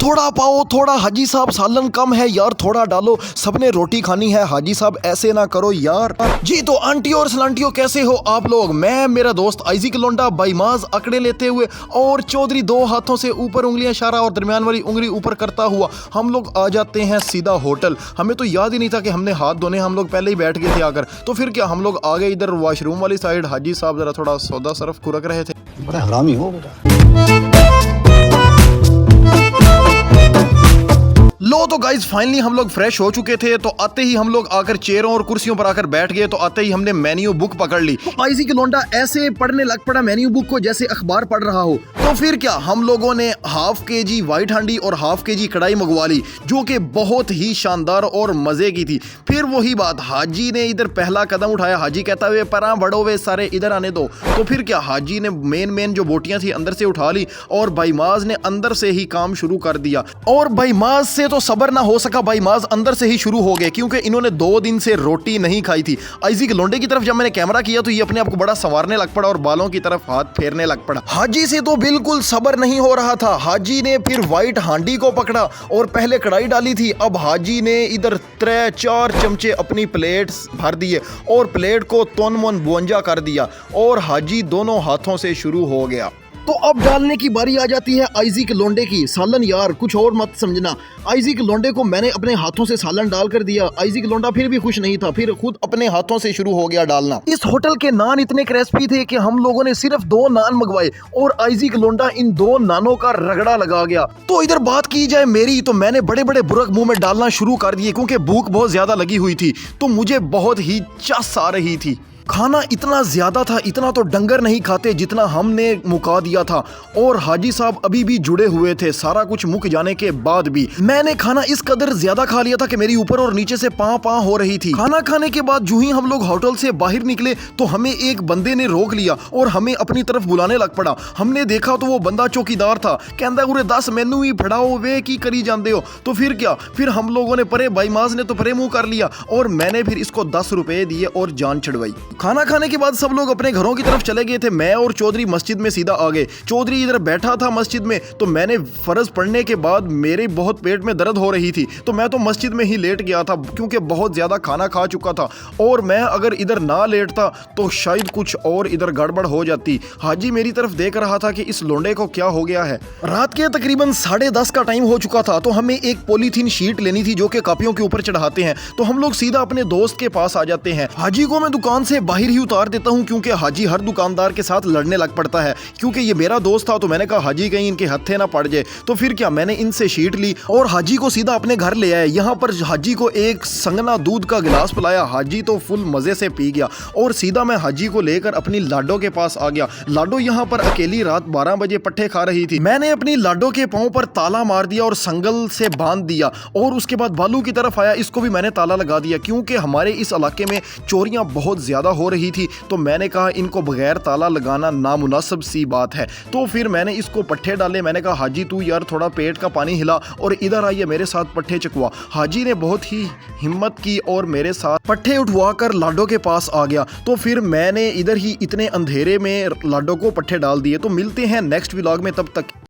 थोड़ा पाओ थोड़ा, हाजी साहब सालन कम है यार, थोड़ा डालो, सबने रोटी खानी है, हाजी साहब ऐसे ना करो यार। जी तो आंटी और सलांटियों कैसे हो आप लोग। मैं मेरा दोस्त आइजिक लोंडा बाईमाज अकड़े लेते हुए और चौधरी दो हाथों से ऊपर उंगलियां इशारा और दरमियान वाली उंगली ऊपर करता हुआ हम लोग आ जाते हैं सीधा होटल। हमें तो याद ही नहीं था कि हमने हाथ धोने, हम लोग पहले ही बैठ गए थे आकर। तो फिर क्या, हम लोग आ गए इधर वॉशरूम वाली साइड। हाजी साहब जरा थोड़ा सौदा सरफ खुरक रहे थे। बड़ा हरामी हो बेटा। लो तो गाइज फाइनली हम लोग फ्रेश हो चुके थे। तो आते ही हम लोग आकर चेयरों और कुर्सियों पर आकर बैठ गए। तो आते ही हमने मेन्यू बुक पकड़ ली। तो आइजिक लोंडा ऐसे पढ़ने लग पड़ा मेन्यू बुक को जैसे अखबार पढ़ रहा हो। तो फिर क्या, हम लोगों ने हाफ केजी व्हाइट हांडी और हाफ केजी कढ़ाई मंगवा ली, जो कि बहुत ही शानदार और मजे की थी। फिर वही बात, हाजी ने इधर पहला कदम उठाया। हाजी कहता हुए परा बड़ो वे सारे इधर आने दो। तो फिर क्या, हाजी ने मेन जो बोटियां थी अंदर से उठा ली और बाईमाज ने अंदर से ही काम शुरू कर दिया। और बाईमाज से तो सबर ना हो सका, बाईमाज अंदर से ही शुरू हो गए क्योंकि इन्होंने 2 दिन से रोटी नहीं खाई थी। आइजिक लोंडे की तरफ जब मैंने कैमरा किया तो ये अपने आप को बड़ा संवारने लग पड़ा और बालों की तरफ हाथ फेरने लग पड़ा। हाजी से तो बिल्कुल सबर नहीं हो रहा था। हाजी ने फिर व्हाइट हांडी को पकड़ा और पहले कढ़ाई डाली थी। अब हाजी ने इधर 3-4 चमचे अपनी प्लेट्स भर दिए और प्लेट को तोन मन बुंजा कर दिया और हाजी दोनों हाथों से शुरू हो गया। तो अब डालने की बारी आ जाती है आइजिक लोंडे की। सालन यार कुछ और मत समझना। आइजिक लोंडे को मैंने अपने हाथों से सालन डाल कर दिया। आइजिक लोंडा फिर भी खुश नहीं था, फिर खुद अपने हाथों से शुरू हो गया डालना। इस होटल के नान इतने क्रिस्पी थे कि हम लोगों ने सिर्फ 2 नान मंगवाए और आइजिक लोंडा इन 2 नानों का रगड़ा लगा गया। तो इधर बात की जाए मेरी, तो मैंने बड़े बड़े बुरक मुंह में डालना शुरू कर दिए क्योंकि भूख बहुत ज्यादा लगी हुई थी। तो मुझे बहुत ही चस आ रही थी। खाना इतना ज्यादा था, इतना तो डंगर नहीं खाते जितना हमने मुका दिया था। और हाजी साहब अभी भी जुड़े हुए थे सारा कुछ मुक जाने के बाद भी। मैंने खाना इस कदर ज्यादा खा लिया था कि मेरी ऊपर और नीचे से पां हो रही थी। खाना खाने के बाद जो ही हम लोग होटल से बाहर निकले तो हमें एक बंदे ने रोक लिया और हमें अपनी तरफ बुलाने लग पड़ा। हमने देखा तो वो बंदा चौकीदार था। कहता उरे 10 मैनू ही फड़ाओ, वे की करी जाते हो। तो फिर क्या, फिर हम लोगों ने परे बाईमाज ने तो परे मुंह कर लिया और मैंने फिर इसको 10 रुपए दिए और जान छुड़वाई। खाना खाने के बाद सब लोग अपने घरों की तरफ चले गए थे। मैं और चौधरी मस्जिद में सीधा आ गए। चौधरी इधर बैठा था मस्जिद में। तो मैंने फर्ज पढ़ने के बाद मेरे बहुत पेट में दर्द हो रही थी तो मैं तो मस्जिद में ही लेट गया था क्योंकि बहुत ज्यादा खाना खा चुका था। और मैं अगर इधर ना लेटता तो शायद कुछ और इधर गड़बड़ हो जाती। हाजी मेरी तरफ देख रहा था कि इस लोंडे को क्या हो गया है। रात के तकरीबन 10:30 का टाइम हो चुका था। तो हमें एक पॉलीथीन शीट लेनी थी जो कि कापियों के ऊपर चढ़ाते हैं। तो हम लोग सीधा अपने दोस्त के पास आ जाते हैं। हाजी को मैं दुकान से बाहर ही उतार देता हूं क्योंकि हाजी हर दुकानदार के साथ लड़ने लग पड़ता है। क्योंकि ये मेरा दोस्त था तो मैंने कहा हाजी कहीं इनके हत्थे ना पड़ जाए। तो फिर क्या, मैंने इनसे शीट ली और हाजी को सीधा अपने घर ले आया। यहाँ पर हाजी को एक संगना दूध का गिलास पिलाया। हाजी तो फुल मजे से पी गया और सीधा मैं हाजी को लेकर अपनी लाडो के पास आ गया। लाडो यहाँ पर अकेली रात 12 बजे पट्टे खा रही थी। मैंने अपनी लाडो के पांव पर ताला मार दिया और संगल से बांध दिया और उसके बाद बालू की तरफ आया, इसको भी मैंने ताला लगा दिया क्योंकि हमारे इस इलाके में चोरियां बहुत ज्यादा हो रही थी। तो मैंने कहा इनको बगैर ताला लगाना नामुनासिब सी बात है। तो फिर मैंने इसको पट्टे डाले। मैंने कहा हाजी तू यार थोड़ा पेट का पानी हिला और इधर आइए मेरे साथ पट्टे चकवा। हाजी ने बहुत ही हिम्मत की और मेरे साथ पट्टे उठवा कर लाडो के पास आ गया। तो फिर मैंने इधर ही इतने अंधेरे में लाडो को पट्टे डाल दिए। तो मिलते हैं नेक्स्ट व्लॉग में, तब तक